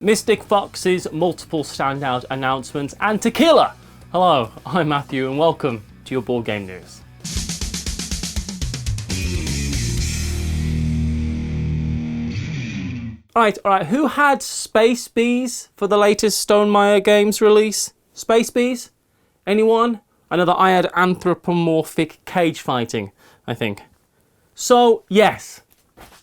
Mystic Fox's multiple standout announcements, and Tequila. Hello, I'm Matthew and welcome to your board game news. Alright, who had Space Bees for the latest Stonemaier Games release? Space Bees? Anyone? I know that I had anthropomorphic cage fighting, I think. So, yes.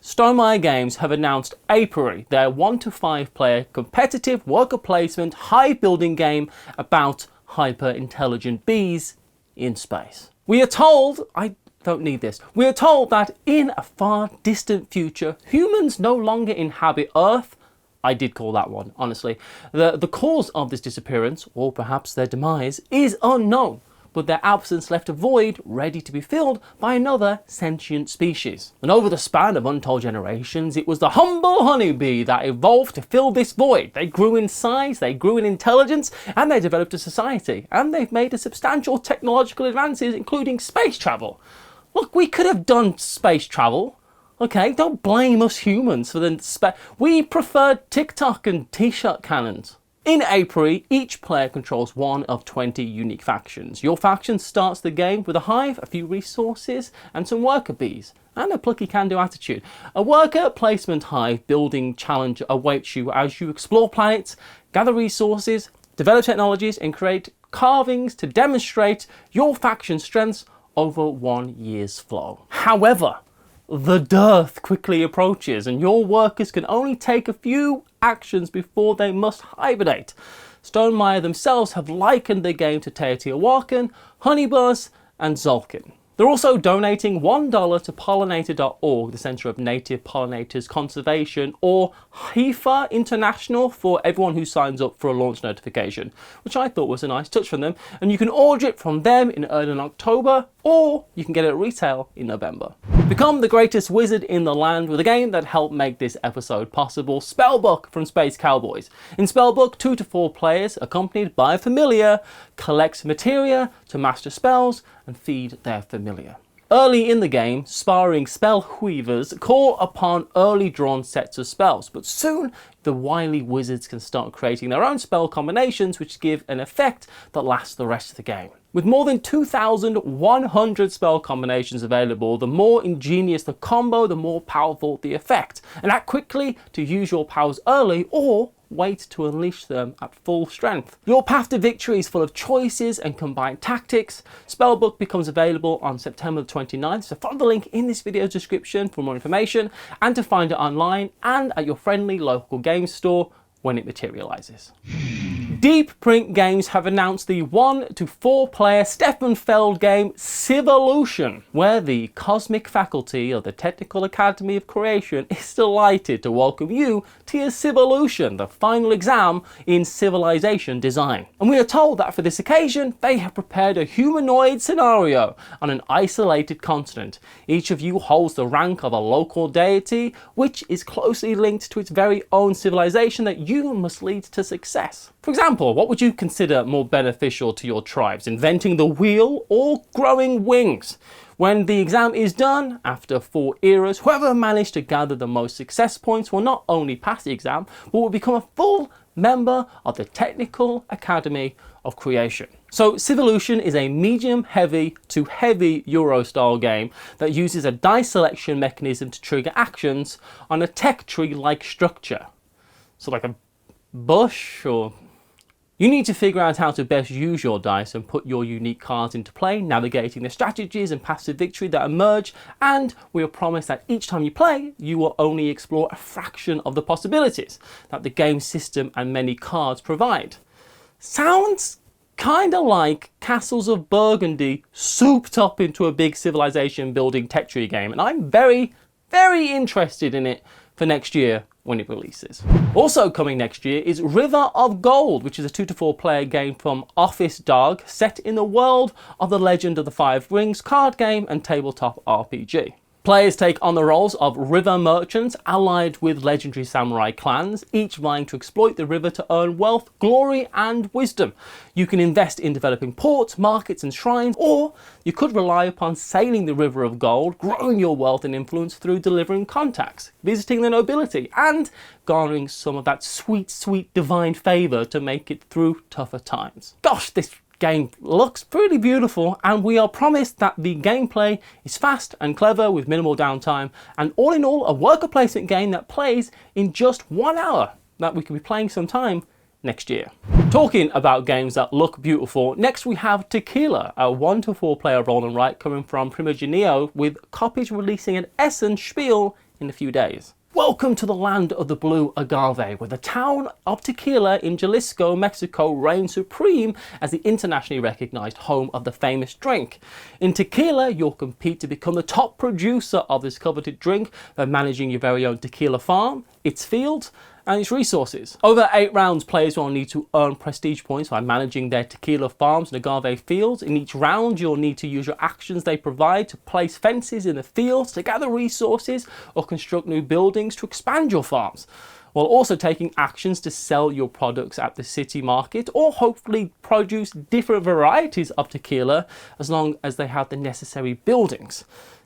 Stonemaier Games have announced Apiary, their 1 to 5 player competitive worker placement hive building game about hyper intelligent bees in space. We are told, I don't need this, we are told that in a far distant future, humans no longer inhabit Earth. I did call that one, honestly. The cause of this disappearance, or perhaps their demise, is unknown, but their absence left a void ready to be filled by another sentient species. And over the span of untold generations, it was the humble honeybee that evolved to fill this void. They grew in size, they grew in intelligence, and they developed a society. And they've made a substantial technological advances, including space travel. Look, we could have done space travel. Okay, don't blame us humans for the we preferred TikTok and t-shirt cannons. In Apiary, each player controls one of 20 unique factions. Your faction starts the game with a hive, a few resources, and some worker bees, and a plucky can-do attitude. A worker placement hive building challenge awaits you as you explore planets, gather resources, develop technologies, and create carvings to demonstrate your faction's strengths over 1 year's flow. However, the dearth quickly approaches and your workers can only take a few actions before they must hibernate. Stonemaier themselves have likened the game to Teotihuacan, Honeybuzz, and Zolkin. They're also donating $1 to pollinator.org, the Centre of Native Pollinators Conservation, or HIFA International, for everyone who signs up for a launch notification, which I thought was a nice touch from them. And you can order it from them in early October, or you can get it at retail in November. Become the greatest wizard in the land with a game that helped make this episode possible, Spellbook from Space Cowboys. In Spellbook, 2 to 4 players, accompanied by a familiar, collect materia to master spells and feed their familiar. Early in the game, sparring spell weavers call upon early drawn sets of spells, but soon the wily wizards can start creating their own spell combinations which give an effect that lasts the rest of the game. With more than 2,100 spell combinations available, the more ingenious the combo, the more powerful the effect. And act quickly to use your powers early, or wait to unleash them at full strength. Your path to victory is full of choices and combined tactics. Spellbook becomes available on September 29th, so follow the link in this video's description for more information and to find it online and at your friendly local game store when it materializes. Deep Print Games have announced the 1 to 4 player Stefan Feld game Civolution, where the cosmic faculty of the Technical Academy of Creation is delighted to welcome you to your Civolution, the final exam in civilization design. And we are told that for this occasion, they have prepared a humanoid scenario on an isolated continent. Each of you holds the rank of a local deity, which is closely linked to its very own civilization that you must lead to success. For example, what would you consider more beneficial to your tribes, inventing the wheel or growing wings? When the exam is done, after 4 eras, whoever managed to gather the most success points will not only pass the exam, but will become a full member of the Technical Academy of Creation. So Civolution is a medium-heavy to heavy Euro-style game that uses a dice selection mechanism to trigger actions on a tech tree-like structure. So like a bush, or you need to figure out how to best use your dice and put your unique cards into play, navigating the strategies and paths to victory that emerge, and we are promised that each time you play, you will only explore a fraction of the possibilities that the game system and many cards provide. Sounds kinda like Castles of Burgundy souped up into a big civilization building tech tree game, and I'm very, very interested in it for next year when it releases. Also coming next year is River of Gold, which is a 2 to 4 player game from Office Dog, set in the world of the Legend of the Five Rings card game and tabletop RPG. Players take on the roles of river merchants allied with legendary samurai clans, each vying to exploit the river to earn wealth, glory and wisdom. You can invest in developing ports, markets and shrines, or you could rely upon sailing the river of gold, growing your wealth and influence through delivering contacts, visiting the nobility and garnering some of that sweet, sweet divine favour to make it through tougher times. Gosh, this game looks pretty beautiful, and we are promised that the gameplay is fast and clever with minimal downtime, and all in all a worker placement game that plays in just 1 hour that we could be playing sometime next year. Talking about games that look beautiful, next we have Tequila, a 1 to 4 player roll and write coming from Primogenio, with copies releasing at Essen Spiel in a few days. Welcome to the land of the blue agave, where the town of Tequila in Jalisco, Mexico reigns supreme as the internationally recognized home of the famous drink. In Tequila, you'll compete to become the top producer of this coveted drink by managing your very own tequila farm, its fields, and its resources. Over 8 rounds, players will need to earn prestige points by managing their tequila farms and agave fields. In each round, you'll need to use your actions they provide to place fences in the fields, to gather resources, or construct new buildings to expand your farms, while also taking actions to sell your products at the city market, or hopefully produce different varieties of tequila as long as they have the necessary buildings.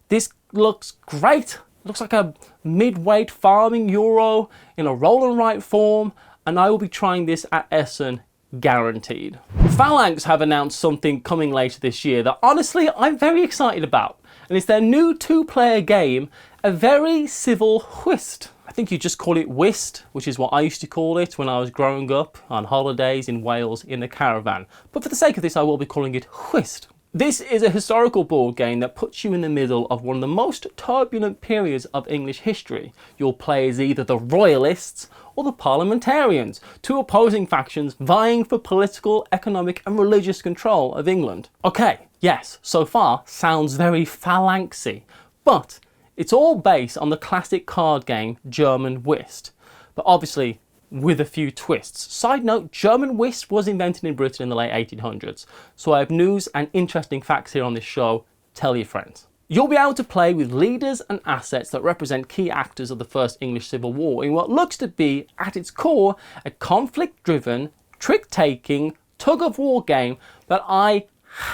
This looks great. Looks like a mid-weight farming Euro in a roll and write form, and I will be trying this at Essen, guaranteed. Phalanx have announced something coming later this year that honestly I'm very excited about, and it's their new 2-player game, A Very Civil Whist. I think you just call it whist, which is what I used to call it when I was growing up on holidays in Wales in the caravan. But for the sake of this, I will be calling it whist. This is a historical board game that puts you in the middle of one of the most turbulent periods of English history. You'll play as either the royalists or the parliamentarians, 2 opposing factions vying for political, economic and religious control of England. Okay, yes, so far sounds very phalanxy, but it's all based on the classic card game German whist, but obviously with a few twists. Side note, German whist was invented in Britain in the late 1800s, so I have news and interesting facts here on this show. Tell your friends. You'll be able to play with leaders and assets that represent key actors of the First English Civil War in what looks to be, at its core, a conflict-driven, trick-taking, tug-of-war game that I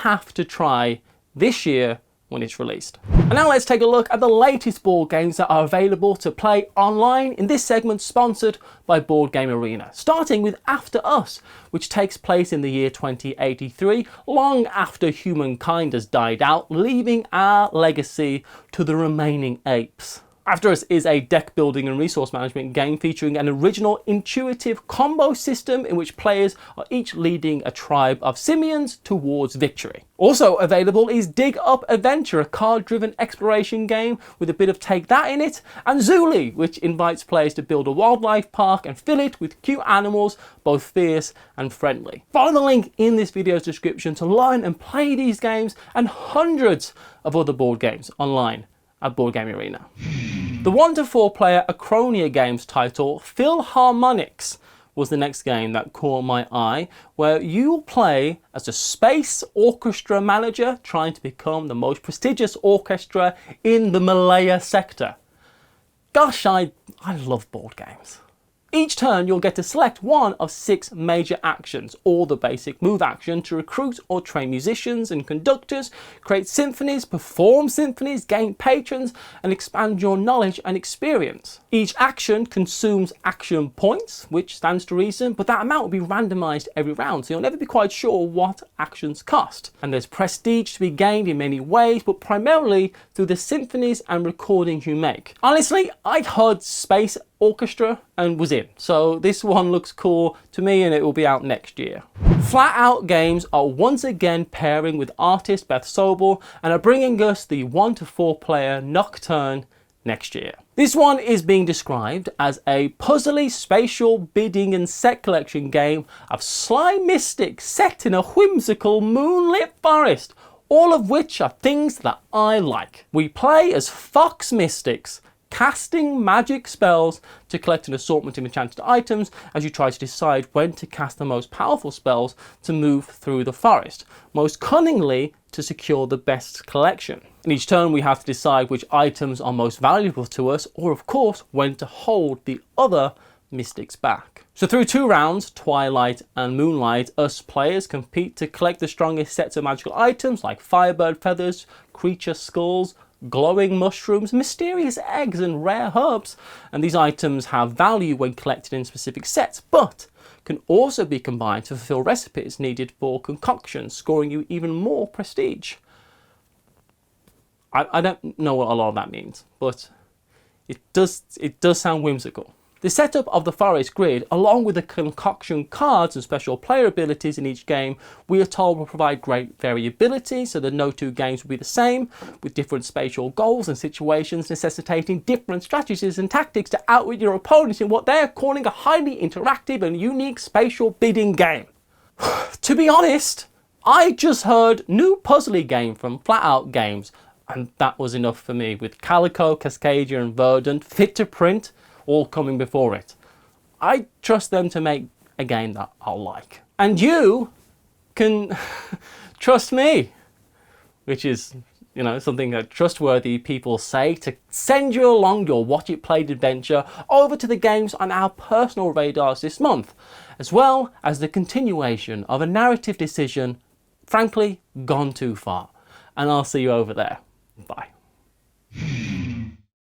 have to try this year when it's released. And now let's take a look at the latest board games that are available to play online in this segment sponsored by Board Game Arena, starting with After Us, which takes place in the year 2083, long after humankind has died out, leaving our legacy to the remaining apes. After Us is a deck building and resource management game featuring an original intuitive combo system in which players are each leading a tribe of simians towards victory. Also available is Dig Up Adventure, a card-driven exploration game with a bit of Take That in it, and Zuli, which invites players to build a wildlife park and fill it with cute animals, both fierce and friendly. Follow the link in this video's description to learn and play these games and hundreds of other board games online at Board Game Arena. The 1 to 4 player Acronia Games title Philharmonics was the next game that caught my eye, where you'll play as a space orchestra manager trying to become the most prestigious orchestra in the Malaya sector. Gosh, I love board games. Each turn you'll get to select one of 6 major actions, or the basic move action to recruit or train musicians and conductors, create symphonies, perform symphonies, gain patrons, and expand your knowledge and experience. Each action consumes action points, which stands to reason, but that amount will be randomised every round, so you'll never be quite sure what actions cost. And there's prestige to be gained in many ways, but primarily through the symphonies and recordings you make. Honestly, I'd heard space orchestra and was in, so this one looks cool to me and it will be out next year. Flat Out Games are once again pairing with artist Beth Sobel and are bringing us the 1 to 4 player Nocturne next year. This one is being described as a puzzly spatial bidding and set collection game of sly mystics set in a whimsical moonlit forest, all of which are things that I like. We play as fox mystics casting magic spells to collect an assortment of enchanted items as you try to decide when to cast the most powerful spells to move through the forest, most cunningly to secure the best collection. In each turn we have to decide which items are most valuable to us, or of course when to hold the other mystics back. So through 2 rounds, Twilight and Moonlight, us players compete to collect the strongest sets of magical items like firebird feathers, creature skulls, glowing mushrooms, mysterious eggs and rare herbs, and these items have value when collected in specific sets, but can also be combined to fulfill recipes needed for concoctions, scoring you even more prestige. I don't know what a lot of that means, but it does sound whimsical. The setup of the forest grid, along with the concoction cards and special player abilities in each game, we are told will provide great variability, so that no 2 games will be the same, with different spatial goals and situations necessitating different strategies and tactics to outwit your opponents in what they are calling a highly interactive and unique spatial bidding game. To be honest, I just heard new puzzly game from Flat Out Games, and that was enough for me, with Calico, Cascadia and Verdant fit to print, all coming before it. I trust them to make a game that I'll like. And you can trust me, which is, you know, something that trustworthy people say, to send you along your Watch It Played adventure over to the games on our personal radars this month, as well as the continuation of a narrative decision, frankly, gone too far. And I'll see you over there. Bye.